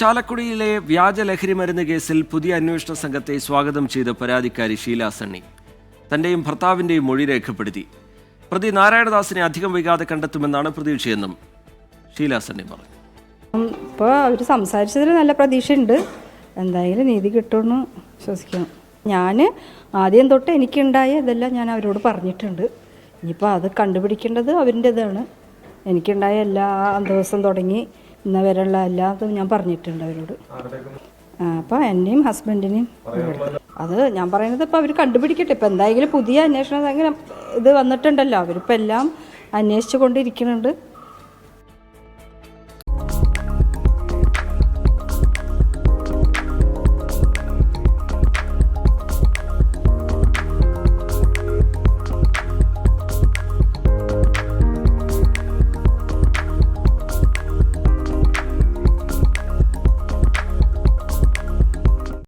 ചാലക്കുടിയിലെ വ്യാജ ലഹരി മരുന്ന് കേസിൽ പുതിയ അന്വേഷണ സംഘത്തെ സ്വാഗതം ചെയ്ത പരാതിക്കാരി ഷീല സണ്ണി തന്റെയും ഭർത്താവിന്റെയും മൊഴി രേഖപ്പെടുത്തി. പ്രതി നാരായണദാസിനെ അധികം വൈകാതെ കണ്ടെത്തുമെന്നാണ് പ്രതീക്ഷയെന്നും ഷീല സണ്ണി പറഞ്ഞു. ഇപ്പോൾ അവർ സംസാരിച്ചതിൽ നല്ല പ്രതീക്ഷയുണ്ട്. എന്തായാലും നീതി കിട്ടുമെന്ന് വിശ്വസിക്കണം. ഞാൻ ആദ്യം തൊട്ട് എനിക്കുണ്ടായ ഇതെല്ലാം ഞാൻ അവരോട് പറഞ്ഞിട്ടുണ്ട്. ഇനിയിപ്പോൾ അത് കണ്ടുപിടിക്കേണ്ടത് അവരിൻ്റെതാണ്. എനിക്കുണ്ടായ എല്ലാ ദിവസം തുടങ്ങി ഇന്ന വരെയുള്ള എല്ലാതും ഞാൻ പറഞ്ഞിട്ടുണ്ട് അവരോട്. അപ്പോൾ എന്നെയും ഹസ്ബൻഡിനെയും അത് ഞാൻ പറയുന്നത് ഇപ്പോൾ അവർ കണ്ടുപിടിക്കട്ടെ. ഇപ്പോൾ എന്തായാലും പുതിയ അന്വേഷണം അങ്ങനെ ഇത് വന്നിട്ടുണ്ടല്ലോ. അവരിപ്പോൾ എല്ലാം അന്വേഷിച്ചു കൊണ്ടിരിക്കുന്നുണ്ട്.